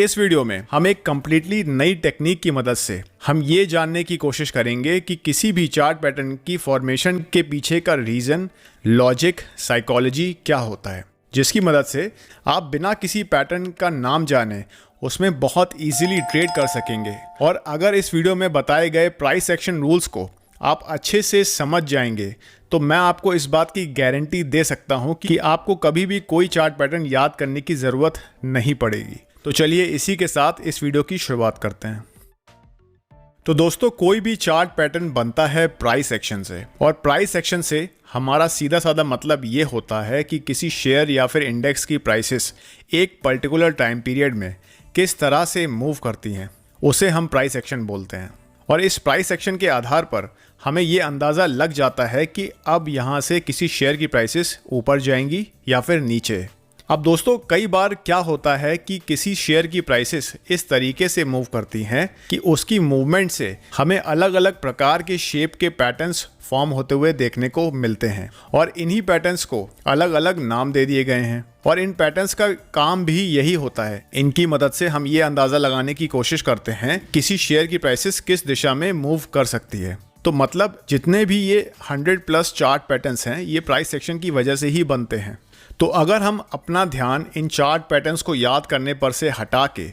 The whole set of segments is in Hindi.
इस वीडियो में हम एक कंप्लीटली नई टेक्निक की मदद से हम ये जानने की कोशिश करेंगे कि किसी भी चार्ट पैटर्न की फॉर्मेशन के पीछे का रीज़न, लॉजिक, साइकोलॉजी क्या होता है, जिसकी मदद से आप बिना किसी पैटर्न का नाम जाने उसमें बहुत इजीली ट्रेड कर सकेंगे। और अगर इस वीडियो में बताए गए प्राइस एक्शन रूल्स को आप अच्छे से समझ जाएंगे तो मैं आपको इस बात की गारंटी दे सकता हूं कि आपको कभी भी कोई चार्ट पैटर्न याद करने की ज़रूरत नहीं पड़ेगी। तो चलिए इसी के साथ इस वीडियो की शुरुआत करते हैं। तो दोस्तों, कोई भी चार्ट पैटर्न बनता है प्राइस एक्शन से, और प्राइस एक्शन से हमारा सीधा साधा मतलब ये होता है कि किसी शेयर या फिर इंडेक्स की प्राइसेस एक पर्टिकुलर टाइम पीरियड में किस तरह से मूव करती हैं, उसे हम प्राइस एक्शन बोलते हैं। और इस प्राइस एक्शन के आधार पर हमें ये अंदाज़ा लग जाता है कि अब यहाँ से किसी शेयर की प्राइसेस ऊपर जाएंगी या फिर नीचे। अब दोस्तों, कई बार क्या होता है कि किसी शेयर की प्राइसेस इस तरीके से मूव करती हैं कि उसकी मूवमेंट से हमें अलग अलग प्रकार के शेप के पैटर्न्स फॉर्म होते हुए देखने को मिलते हैं, और इन्हीं पैटर्न्स को अलग अलग नाम दे दिए गए हैं। और इन पैटर्न्स का काम भी यही होता है, इनकी मदद से हम ये अंदाज़ा लगाने की कोशिश करते हैं किसी शेयर की प्राइसेस किस दिशा में मूव कर सकती है। तो मतलब जितने भी ये 100+ चार्ट पैटर्न्स हैं, ये प्राइस एक्शन की वजह से ही बनते हैं। तो अगर हम अपना ध्यान इन चार्ट पैटर्न्स को याद करने पर से हटा के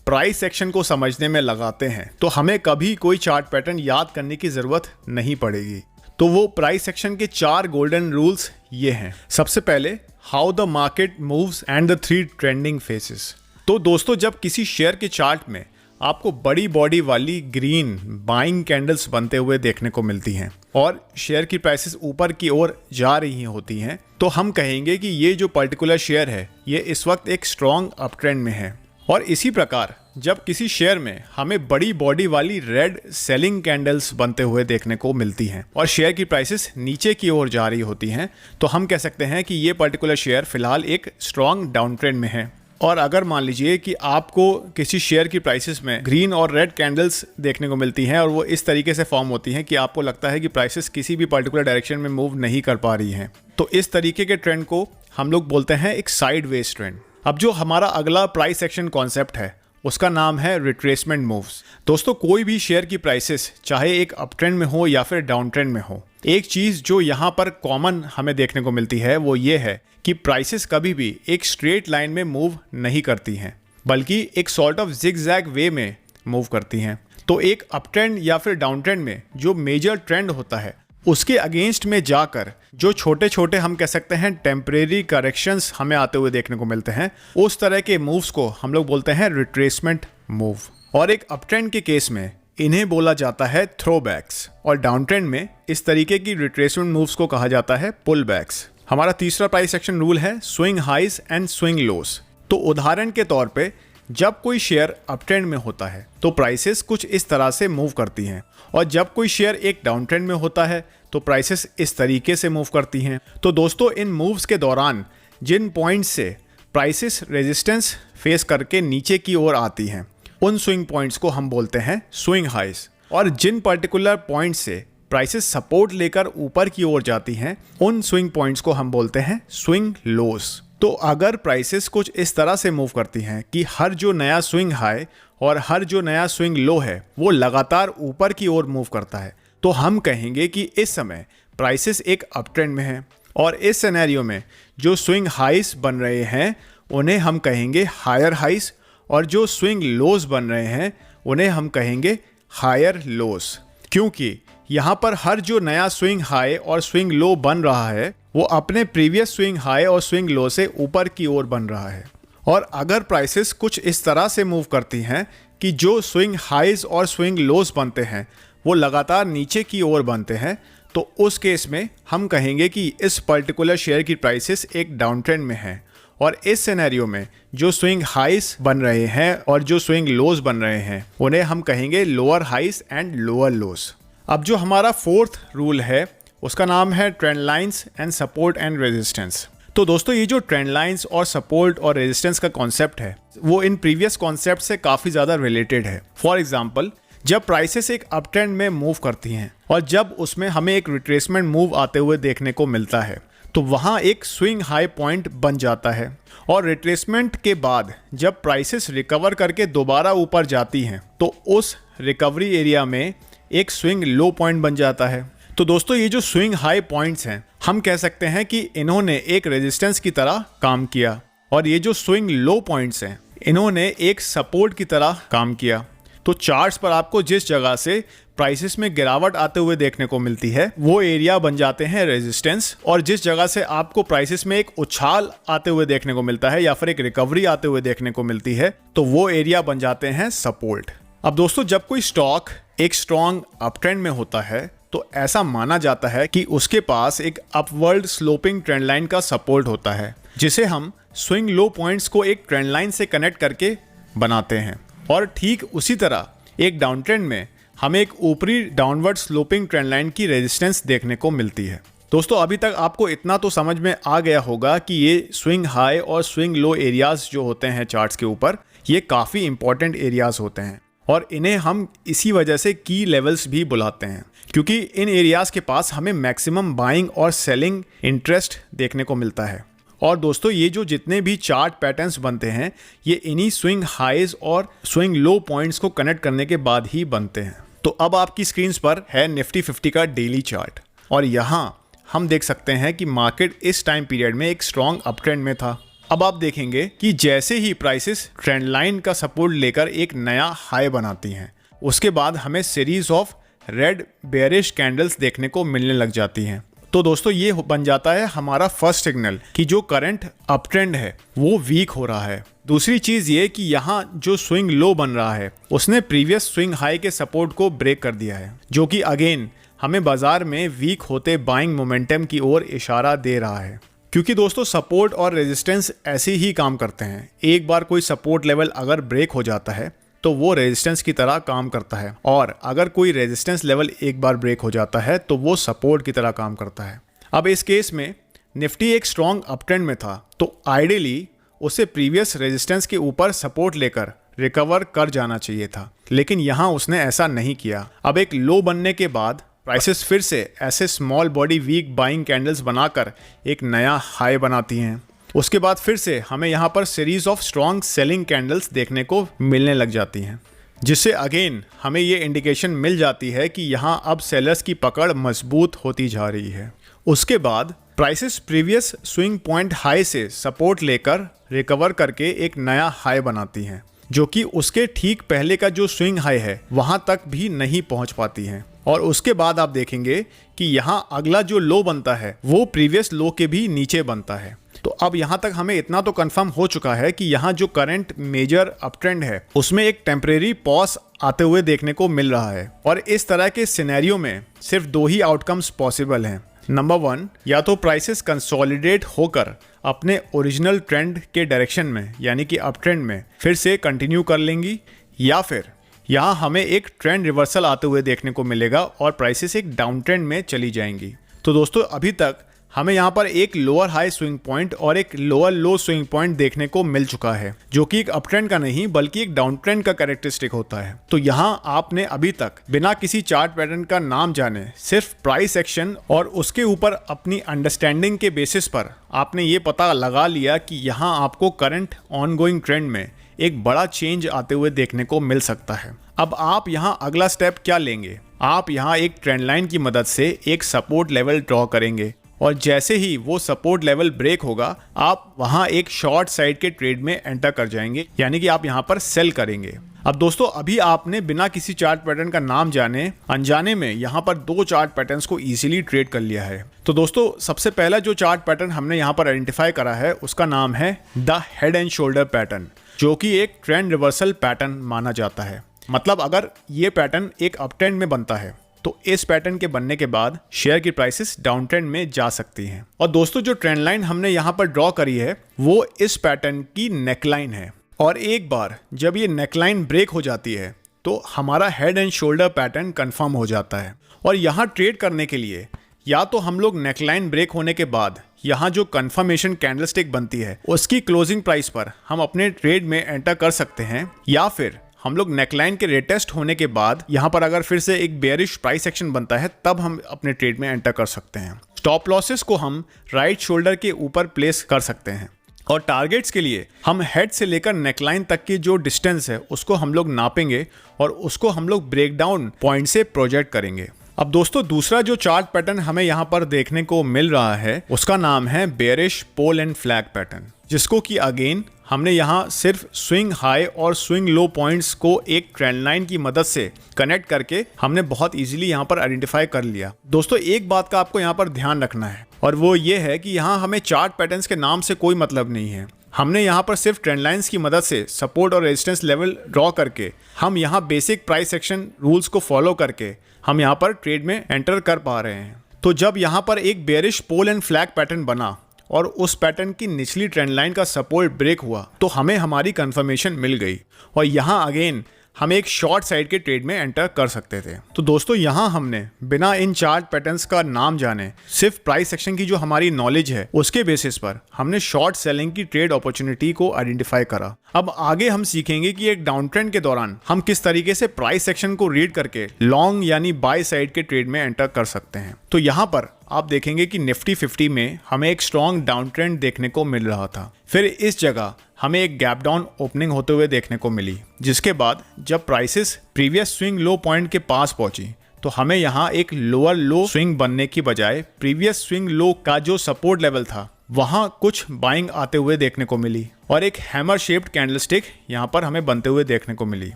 प्राइस एक्शन को समझने में लगाते हैं तो हमें कभी कोई चार्ट पैटर्न याद करने की ज़रूरत नहीं पड़ेगी। तो वो प्राइस एक्शन के 4 गोल्डन रूल्स ये हैं। सबसे पहले, how the market moves and the 3 trending faces. तो दोस्तों, जब किसी शेयर के चार्ट में आपको बड़ी बॉडी वाली ग्रीन बाइंग कैंडल्स बनते हुए देखने को मिलती हैं और शेयर की प्राइसेस ऊपर की ओर जा रही होती हैं, तो हम कहेंगे कि ये जो पर्टिकुलर शेयर है ये इस वक्त एक स्ट्रॉन्ग अप ट्रेंड में है। और इसी प्रकार जब किसी शेयर में हमें बड़ी बॉडी वाली रेड सेलिंग कैंडल्स बनते हुए देखने को मिलती हैं और शेयर की प्राइसेस नीचे की ओर जा रही होती हैं, तो हम कह सकते हैं कि ये पर्टिकुलर शेयर फिलहाल एक स्ट्रॉन्ग डाउन ट्रेंड में है। और अगर मान लीजिए कि आपको किसी शेयर की प्राइसेस में ग्रीन और रेड कैंडल्स देखने को मिलती हैं और वो इस तरीके से फॉर्म होती हैं कि आपको लगता है कि प्राइसेस किसी भी पर्टिकुलर डायरेक्शन में मूव नहीं कर पा रही हैं, तो इस तरीके के ट्रेंड को हम लोग बोलते हैं एक साइडवेज ट्रेंड। अब जो हमारा अगला प्राइस एक्शन कॉन्सेप्ट है उसका नाम है रिट्रेसमेंट मूव्स। दोस्तों, कोई भी शेयर की प्राइसेस चाहे एक अप ट्रेंड में हो या फिर डाउन ट्रेंड में हो, एक चीज़ जो यहाँ पर कॉमन हमें देखने को मिलती है वो ये है कि प्राइसेस कभी भी एक स्ट्रेट लाइन में मूव नहीं करती हैं, बल्कि एक सॉर्ट ऑफ जिगजैग वे में मूव करती हैं। तो एक अप ट्रेंड या फिर डाउन ट्रेंड में जो मेजर ट्रेंड होता है उसके अगेंस्ट में जाकर जो छोटे छोटे हम कह सकते हैं टेम्परेरी करेक्शंस हमें आते हुए देखने को मिलते हैं, उस तरह के मूव्स को हम लोग बोलते हैं रिट्रेसमेंट मूव। और एक अप ट्रेंड के केस में इन्हें बोला जाता है थ्रोबैक्स, और डाउन ट्रेंड में इस तरीके की रिट्रेसमेंट मूव्स को कहा जाता है पुल बैक्स। हमारा तीसरा प्राइस एक्शन रूल है swing highs and swing lows. तो उदाहरण के तौर पे जब कोई शेयर अप ट्रेंड में होता है तो प्राइसेस कुछ इस तरह से मूव करती हैं, और जब कोई शेयर एक डाउन ट्रेंड में होता है तो प्राइसेस इस तरीके से मूव करती हैं। तो दोस्तों, इन मूव्स के दौरान जिन पॉइंट्स से प्राइसेस रेजिस्टेंस फेस करके नीचे की ओर आती हैं उन स्विंग पॉइंट्स को हम बोलते हैं स्विंग हाइज, और जिन पर्टिकुलर पॉइंट्स से प्राइसेस सपोर्ट लेकर ऊपर की ओर जाती हैं उन स्विंग पॉइंट्स को हम बोलते हैं स्विंग लोस। तो अगर प्राइसेस कुछ इस तरह से मूव करती हैं कि हर जो नया स्विंग हाई और हर जो नया स्विंग लो है वो लगातार ऊपर की ओर मूव करता है, तो हम कहेंगे कि इस समय प्राइसेस एक अप ट्रेंड में है। और इस सिनेरियो में जो स्विंग हाइस बन रहे हैं उन्हें हम कहेंगे हायर हाइस, और जो स्विंग लोज बन रहे हैं उन्हें हम कहेंगे हायर लोस, क्योंकि यहाँ पर हर जो नया स्विंग हाई और स्विंग लो बन रहा है वो अपने प्रीवियस स्विंग हाई और स्विंग लो से ऊपर की ओर बन रहा है। और अगर प्राइसेस कुछ इस तरह से मूव करती हैं कि जो स्विंग हाइज और स्विंग लोस बनते हैं वो लगातार नीचे की ओर बनते हैं, तो उस केस में हम कहेंगे कि इस पर्टिकुलर शेयर की प्राइसेस एक डाउन ट्रेंड में है। और इस सिनेरियो में जो स्विंग हाइस बन रहे हैं और जो स्विंग लोस बन रहे हैं उन्हें हम कहेंगे लोअर हाइस एंड लोअर लोस। अब जो हमारा 4th रूल है उसका नाम है trend lines and support and resistance. तो दोस्तों, ये जो ट्रेंड लाइंस और सपोर्ट और रेजिस्टेंस का कॉन्सेप्ट है वो इन प्रीवियस कॉन्सेप्ट से काफ़ी ज़्यादा रिलेटेड है। फॉर एग्जाम्पल, जब प्राइसेस एक अप ट्रेंड में मूव करती हैं और जब उसमें हमें एक रिट्रेसमेंट मूव आते हुए देखने को मिलता है, तो वहाँ एक स्विंग हाई पॉइंट बन जाता है और रिट्रेसमेंट के बाद जब प्राइसेस रिकवर करके दोबारा ऊपर जाती हैं तो उस रिकवरी एरिया में एक स्विंग लो पॉइंट बन जाता है। तो दोस्तों ये जो स्विंग हाई पॉइंट्स हैं हम कह सकते हैं कि इन्होंने एक रेजिस्टेंस की तरह काम किया और ये जो स्विंग लो पॉइंट्स हैं इन्होंने एक सपोर्ट की तरह काम किया। तो चार्ट्स पर आपको जिस जगह से प्राइसेस में गिरावट आते हुए देखने को मिलती है वो एरिया बन जाते हैं रेजिस्टेंस, और जिस जगह से आपको प्राइसेस में एक उछाल आते हुए देखने को मिलता है या फिर एक रिकवरी आते हुए देखने को मिलती है तो वो एरिया बन जाते हैं सपोर्ट। अब दोस्तों जब कोई स्टॉक एक स्ट्रॉन्ग अपट्रेंड में होता है तो ऐसा माना जाता है कि उसके पास एक अपवर्ड स्लोपिंग ट्रेंड लाइन का सपोर्ट होता है जिसे हम स्विंग लो पॉइंट्स को एक ट्रेंड लाइन से कनेक्ट करके बनाते हैं। और ठीक उसी तरह एक डाउन ट्रेंड में हमें एक ऊपरी डाउनवर्ड स्लोपिंग ट्रेंड लाइन की रेजिस्टेंस देखने को मिलती है। दोस्तों अभी तक आपको इतना तो समझ में आ गया होगा कि ये स्विंग हाई और स्विंग लो एरियाज जो होते हैं चार्ट्स के ऊपर ये काफ़ी इंपॉर्टेंट एरियाज होते हैं और इन्हें हम इसी वजह से की लेवल्स भी बुलाते हैं क्योंकि इन एरियाज के पास हमें मैक्सिमम बाइंग और सेलिंग इंटरेस्ट देखने को मिलता है। और दोस्तों ये जो जितने भी चार्ट पैटर्न्स बनते हैं ये इन्हीं स्विंग हाईज और स्विंग लो पॉइंट्स को कनेक्ट करने के बाद ही बनते हैं। तो अब आपकी स्क्रीन पर है निफ्टी 50 का डेली चार्ट और यहाँ हम देख सकते हैं कि मार्केट इस टाइम पीरियड में एक स्ट्रॉन्ग अप ट्रेंड में था। अब आप देखेंगे कि जैसे ही प्राइसेस ट्रेंड लाइन का सपोर्ट लेकर एक नया हाई बनाती हैं उसके बाद हमें series of red bearish candles देखने को मिलने लग जाती हैं। तो दोस्तों ये बन जाता है हमारा फर्स्ट सिग्नल कि जो करंट अप ट्रेंड है वो वीक हो रहा है। दूसरी चीज ये कि यहाँ जो स्विंग लो बन रहा है उसने प्रीवियस स्विंग हाई के सपोर्ट को ब्रेक कर दिया है जो कि अगेन हमें बाजार में वीक होते बाइंग मोमेंटम की ओर इशारा दे रहा है। क्योंकि दोस्तों सपोर्ट और रेजिस्टेंस ऐसे ही काम करते हैं। एक बार कोई सपोर्ट लेवल अगर ब्रेक हो जाता है तो वो रेजिस्टेंस की तरह काम करता है और अगर कोई रेजिस्टेंस लेवल एक बार ब्रेक हो जाता है तो वो सपोर्ट की तरह काम करता है। अब इस केस में निफ्टी एक स्ट्रॉन्ग अपट्रेंड में था तो आइडियली उसे प्रीवियस रेजिस्टेंस के ऊपर सपोर्ट लेकर रिकवर कर जाना चाहिए था, लेकिन यहाँ उसने ऐसा नहीं किया। अब एक लो बनने के बाद प्राइसेस फिर से ऐसे small body weak buying candles बनाकर एक नया हाई बनाती हैं। उसके बाद फिर से हमें यहाँ पर series of strong selling candles देखने को मिलने लग जाती हैं जिससे अगेन हमें ये इंडिकेशन मिल जाती है कि यहाँ अब सेलर्स की पकड़ मजबूत होती जा रही है। उसके बाद prices previous swing point high से सपोर्ट लेकर रिकवर करके एक नया हाई बनाती हैं जो कि उसके ठीक पहले का जो स्विंग हाई है वहाँ तक भी नहीं पहुँच पाती हैं। और उसके बाद आप देखेंगे कि यहाँ अगला जो लो बनता है वो प्रीवियस लो के भी नीचे बनता है। तो अब यहाँ तक हमें इतना तो कंफर्म हो चुका है कि यहाँ जो करंट मेजर अपट्रेंड है उसमें एक टेम्परेरी पॉज आते हुए देखने को मिल रहा है। और इस तरह के सिनेरियो में सिर्फ दो ही आउटकम्स पॉसिबल हैं। नंबर 1, या तो प्राइसेस कंसोलिडेट होकर अपने ओरिजिनल ट्रेंड के डायरेक्शन में यानी कि अप ट्रेंड में फिर से कंटिन्यू कर लेंगी, या फिर यहाँ हमें एक ट्रेंड रिवर्सल आते हुए देखने को मिलेगा और प्राइसेस एक डाउन ट्रेंड में चली जाएंगी। तो दोस्तों अभी तक हमें यहाँ पर एक लोअर हाई स्विंग पॉइंट और एक लोअर लो स्विंग पॉइंट देखने को मिल चुका है जो कि एक अप ट्रेंड का नहीं बल्कि एक डाउन ट्रेंड का कैरेक्टरिस्टिक होता है। तो यहाँ आपने अभी तक बिना किसी चार्ट पैटर्न का नाम जाने सिर्फ प्राइस एक्शन और उसके ऊपर अपनी अंडरस्टैंडिंग के बेसिस पर आपने ये पता लगा लिया कि यहाँ आपको करंट ऑनगोइंग ट्रेंड में एक बड़ा चेंज आते हुए देखने को मिल सकता है। अब आप यहाँ अगला स्टेप क्या लेंगे? आप यहाँ एक ट्रेंड लाइन की मदद से एक सपोर्ट लेवल ड्रॉ करेंगे और जैसे ही वो सपोर्ट लेवल ब्रेक होगा आप वहाँ एक शॉर्ट साइड के ट्रेड में एंटर कर जाएंगे, यानी कि आप यहाँ पर सेल करेंगे। अब दोस्तों अभी आपने बिना किसी चार्ट पैटर्न का नाम जाने अनजाने में यहाँ पर 2 चार्ट पैटर्न्स को इजीली ट्रेड कर लिया है। तो दोस्तों सबसे पहला जो चार्ट पैटर्न हमने यहाँ पर आइडेंटिफाई करा है उसका नाम है the head and shoulder pattern, जो कि एक ट्रेंड रिवर्सल पैटर्न माना जाता है। मतलब अगर ये पैटर्न एक अप ट्रेंड में बनता है तो इस पैटर्न के बनने के बाद शेयर की प्राइसेस डाउन ट्रेंड में जा सकती हैं। और दोस्तों जो ट्रेंड लाइन हमने यहाँ पर ड्रॉ करी है वो इस पैटर्न की नेकलाइन है और एक बार जब ये नेकलाइन ब्रेक हो जाती है तो हमारा head and shoulder pattern confirm हो जाता है। और यहाँ ट्रेड करने के लिए या तो हम लोग नेकलाइन ब्रेक होने के बाद यहाँ जो कंफर्मेशन कैंडलस्टिक बनती है उसकी क्लोजिंग प्राइस पर हम अपने ट्रेड में एंटर कर सकते हैं, या फिर हम लोग नेकलाइन के रिटेस्ट होने के बाद यहाँ पर अगर फिर से एक बेयरिश प्राइस एक्शन बनता है तब हम अपने ट्रेड में एंटर कर सकते हैं। स्टॉप लॉसेस को हम राइट शोल्डर के ऊपर प्लेस कर सकते हैं और टारगेट्स के लिए हम हेड से लेकर नेकलाइन तक की जो डिस्टेंस है उसको हम लोग नापेंगे और उसको हम लोग ब्रेकडाउन पॉइंट से प्रोजेक्ट करेंगे। अब दोस्तों दूसरा जो चार्ट पैटर्न हमें यहाँ पर देखने को मिल रहा है उसका नाम है bearish pole and flag pattern, जिसको कि अगेन हमने यहाँ सिर्फ स्विंग हाई और स्विंग लो पॉइंट्स को एक ट्रेंड लाइन की मदद से कनेक्ट करके हमने बहुत इजीली यहाँ पर आइडेंटिफाई कर लिया। दोस्तों एक बात का आपको यहाँ पर ध्यान रखना है और वो ये है कि यहाँ हमें चार्ट पैटर्न्स के नाम से कोई मतलब नहीं है। हमने यहाँ पर सिर्फ ट्रेंड लाइंस की मदद से सपोर्ट और रेजिस्टेंस लेवल ड्रॉ करके हम यहाँ बेसिक प्राइस एक्शन रूल्स को फॉलो करके हम यहाँ पर ट्रेड में एंटर कर पा रहे हैं। तो जब यहाँ पर एक bearish pole and flag pattern बना और उस पैटर्न की निचली ट्रेंड लाइन का सपोर्ट ब्रेक हुआ तो हमें हमारी कंफर्मेशन मिल गई और यहाँ अगेन हम एक शॉर्ट साइड के ट्रेड में एंटर कर सकते थे। तो दोस्तों यहाँ हमने बिना इन चार्ट पैटर्न्स का नाम जाने सिर्फ प्राइस सेक्शन की जो हमारी नॉलेज है उसके बेसिस पर हमने शॉर्ट सेलिंग की ट्रेड अपॉर्चुनिटी को आइडेंटिफाई करा। अब आगे हम सीखेंगे कि एक डाउन ट्रेंड के दौरान हम किस तरीके से प्राइस सेक्शन को रीड करके लॉन्ग यानी बाय साइड के ट्रेड में एंटर कर सकते हैं। तो यहाँ पर आप देखेंगे कि निफ्टी 50 में हमें एक स्ट्रॉन्ग डाउन ट्रेंड देखने को मिल रहा था। फिर इस जगह हमें एक गैप डाउन ओपनिंग होते हुए देखने को मिली, जिसके बाद जब prices previous swing low point के पास पहुंची तो हमें यहाँ एक लोअर लो स्विंग बनने की बजाय प्रीवियस स्विंग लो का जो सपोर्ट लेवल था वहां कुछ बाइंग आते हुए देखने को मिली और एक हैमर शेप्ड कैंडलस्टिक यहाँ पर हमें बनते हुए देखने को मिली।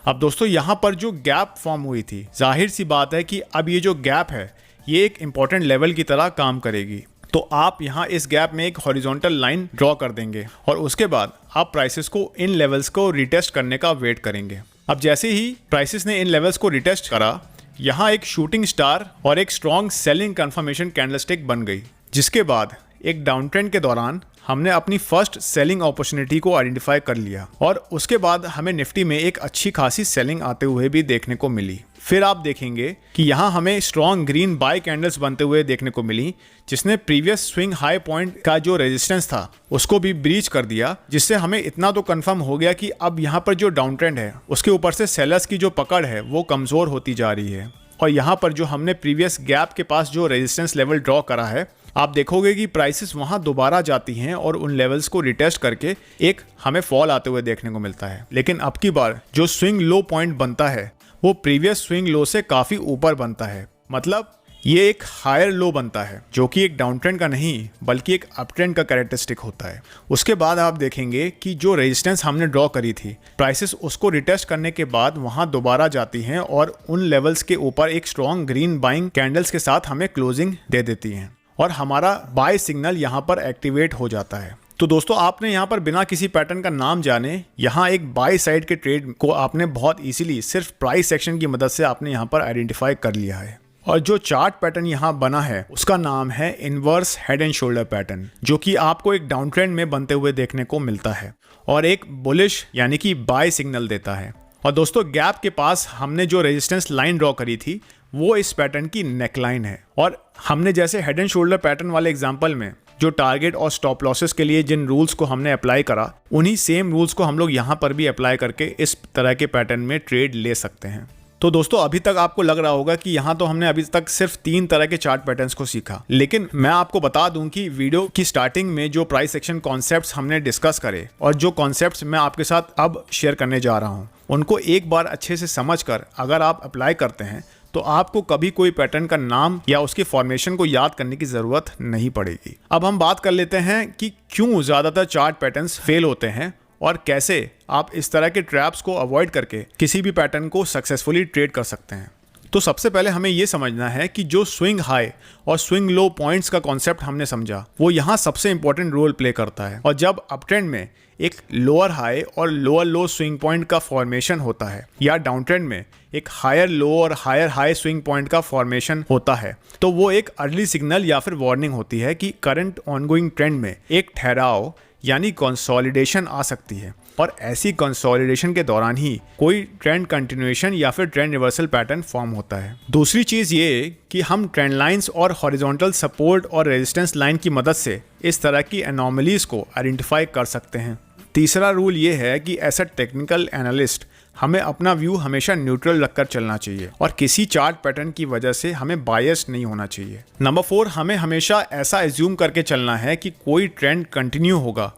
अब दोस्तों यहाँ पर जो गैप फॉर्म हुई थी, जाहिर सी बात है कि अब ये जो गैप है ये एक इंपॉर्टेंट लेवल की तरह काम करेगी। तो आप यहाँ इस गैप में एक हॉरिजॉन्टल लाइन ड्रॉ कर देंगे और उसके बाद आप प्राइसेस को इन लेवल्स को रिटेस्ट करने का वेट करेंगे। अब जैसे ही प्राइसेस ने इन लेवल्स को रिटेस्ट करा, यहाँ एक शूटिंग स्टार और एक स्ट्रॉन्ग सेलिंग कंफर्मेशन कैंडलस्टिक बन गई, जिसके बाद एक डाउन ट्रेंड के दौरान हमने अपनी फर्स्ट सेलिंग अपॉर्चुनिटी को आइडेंटिफाई कर लिया और उसके बाद हमें निफ्टी में एक अच्छी खासी सेलिंग आते हुए भी देखने को मिली। फिर आप देखेंगे कि यहाँ हमें स्ट्रॉन्ग ग्रीन बाय कैंडल्स बनते हुए देखने को मिली, जिसने प्रीवियस स्विंग हाई पॉइंट का जो रेजिस्टेंस था उसको भी ब्रीच कर दिया, जिससे हमें इतना तो कंफर्म हो गया कि अब यहाँ पर जो डाउन ट्रेंड है उसके ऊपर से सेलर्स की जो पकड़ है वो कमजोर होती जा रही है। और यहाँ पर जो हमने प्रीवियस गैप के पास जो रेजिस्टेंस लेवल ड्रॉ करा है, आप देखोगे कि प्राइसेस वहां दोबारा जाती हैं और उन लेवल्स को रिटेस्ट करके एक हमें फॉल आते हुए देखने को मिलता है। लेकिन अब की बार जो स्विंग लो पॉइंट बनता है वो प्रीवियस स्विंग लो से काफी ऊपर बनता है, मतलब ये एक हायर लो बनता है जो कि एक डाउन ट्रेंड का नहीं बल्कि एक अप ट्रेंड का कैरेक्टरिस्टिक होता है। उसके बाद आप देखेंगे कि जो रेजिस्टेंस हमने ड्रॉ करी थी, प्राइसेस उसको रिटेस्ट करने के बाद वहां दोबारा जाती हैं और उन लेवल्स के ऊपर एक स्ट्रॉन्ग ग्रीन बाइंग कैंडल्स के साथ हमें क्लोजिंग दे देती हैं और हमारा बाय सिग्नल यहाँ पर एक्टिवेट हो जाता है। तो दोस्तों आपने यहाँ पर बिना किसी पैटर्न का नाम जाने यहाँ एक बाय साइड के ट्रेड को आपने बहुत इजीली सिर्फ प्राइस सेक्शन की मदद से आपने यहाँ पर आइडेंटिफाई कर लिया है। और जो चार्ट पैटर्न यहाँ बना है उसका नाम है inverse head and shoulder pattern, जो कि आपको एक डाउन ट्रेंड में बनते हुए देखने को मिलता है और एक बुलिश यानी कि बाय सिग्नल देता है। और दोस्तों गैप के पास हमने जो रेजिस्टेंस लाइन ड्रॉ करी थी वो इस पैटर्न की नेकलाइन है और हमने जैसे हेड एंड शोल्डर पैटर्न वाले एग्जांपल में जो टारगेट और स्टॉप लॉसेस के लिए जिन रूल्स को हमने अप्लाई करा, उन्हीं सेम रूल्स को हम लोग यहाँ पर भी अप्लाई करके इस तरह के पैटर्न में ट्रेड ले सकते हैं। तो दोस्तों अभी तक आपको लग रहा होगा कि यहाँ तो हमने अभी तक सिर्फ 3 तरह के चार्ट पैटर्न्स को सीखा, लेकिन मैं आपको बता दूं कि वीडियो की स्टार्टिंग में जो प्राइस सेक्शन कॉन्सेप्ट्स हमने डिस्कस करे और जो कॉन्सेप्ट्स मैं आपके साथ अब शेयर करने जा रहा हूँ, उनको एक बार अच्छे से समझकर अगर आप अप्लाई करते हैं तो आपको कभी कोई पैटर्न का नाम या उसके फॉर्मेशन को याद करने की जरूरत नहीं पड़ेगी। अब हम बात कर लेते हैं कि क्यों ज्यादातर चार्ट पैटर्न्स फेल होते हैं और कैसे आप इस तरह के ट्रैप्स को अवॉइड करके किसी भी पैटर्न को सक्सेसफुली ट्रेड कर सकते हैं। तो सबसे पहले हमें यह समझना है कि जो स्विंग हाई और स्विंग लो पॉइंट्स का कॉन्सेप्ट हमने समझा वो यहाँ सबसे इंपॉर्टेंट रोल प्ले करता है। और जब अप ट्रेंड में एक लोअर हाई और लोअर लो स्विंग पॉइंट का फॉर्मेशन होता है या डाउन ट्रेंड में एक हायर लो और हायर हाई स्विंग पॉइंट का फॉर्मेशन होता है, तो वो एक अर्ली सिग्नल या फिर वार्निंग होती है कि करंट ऑनगोइंग ट्रेंड में एक ठहराव यानी कंसोलिडेशन आ सकती है और ऐसी कंसोलिडेशन के दौरान ही कोई ट्रेंड कंटिन्यूएशन या फिर ट्रेंड रिवर्सल पैटर्न फॉर्म होता है। दूसरी चीज ये कि हम ट्रेंड लाइंस और हॉरिजॉन्टल सपोर्ट और रेजिस्टेंस लाइन की मदद से इस तरह की एनोमलीज को आइडेंटिफाई कर सकते हैं। तीसरा रूल ये है कि एज अ टेक्निकल एनालिस्ट हमें अपना व्यू हमेशा न्यूट्रल रखकर चलना चाहिए और किसी चार्ट पैटर्न की वजह से हमें बायस नहीं होना चाहिए। नंबर 4, हमें हमेशा ऐसा एज्यूम करके चलना है कि कोई ट्रेंड कंटिन्यू होगा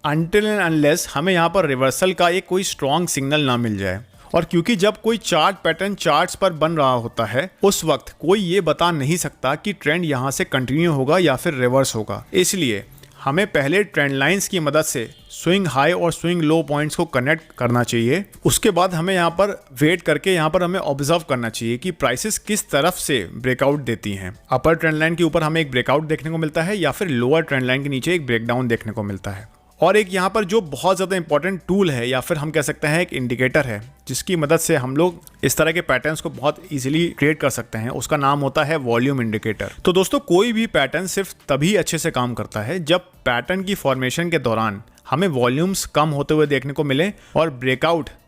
अनटिल एंड अनलेस हमें यहाँ पर रिवर्सल का एक कोई स्ट्रॉन्ग सिग्नल ना मिल जाए। और क्योंकि जब कोई चार्ट पैटर्न चार्ट्स पर बन रहा होता है उस वक्त कोई ये बता नहीं सकता कि ट्रेंड यहाँ से कंटिन्यू होगा या फिर रिवर्स होगा, इसलिए हमें पहले ट्रेंड लाइंस की मदद से स्विंग हाई और स्विंग लो पॉइंट्स को कनेक्ट करना चाहिए। उसके बाद हमें यहाँ पर वेट करके यहाँ पर हमें ऑब्जर्व करना चाहिए कि प्राइसेस किस तरफ से ब्रेकआउट देती हैं। अपर ट्रेंड लाइन के ऊपर हमें एक ब्रेकआउट देखने को मिलता है या फिर लोअर ट्रेंड लाइन के नीचे एक ब्रेकडाउन देखने को मिलता है। और एक यहाँ पर जो बहुत ज़्यादा इंपॉर्टेंट टूल है या फिर हम कह सकते हैं एक इंडिकेटर है जिसकी मदद से हम लोग इस तरह के पैटर्न्स को बहुत इजीली क्रिएट कर सकते हैं, उसका नाम होता है वॉल्यूम इंडिकेटर। तो दोस्तों कोई भी पैटर्न सिर्फ तभी अच्छे से काम करता है जब पैटर्न की फॉर्मेशन के दौरान हमें वॉल्यूम्स कम होते हुए देखने को मिले और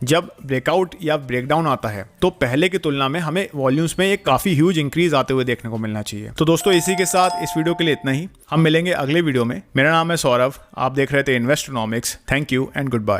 जब ब्रेकआउट या ब्रेकडाउन आता है तो पहले की तुलना में हमें वॉल्यूम्स में एक काफी ह्यूज इंक्रीज आते हुए देखने को मिलना चाहिए। तो दोस्तों इसी के साथ इस वीडियो के लिए इतना ही, हम मिलेंगे अगले वीडियो में। मेरा नाम है सौरभ, आप देख रहे थे Investonomics. Thank you and good bye.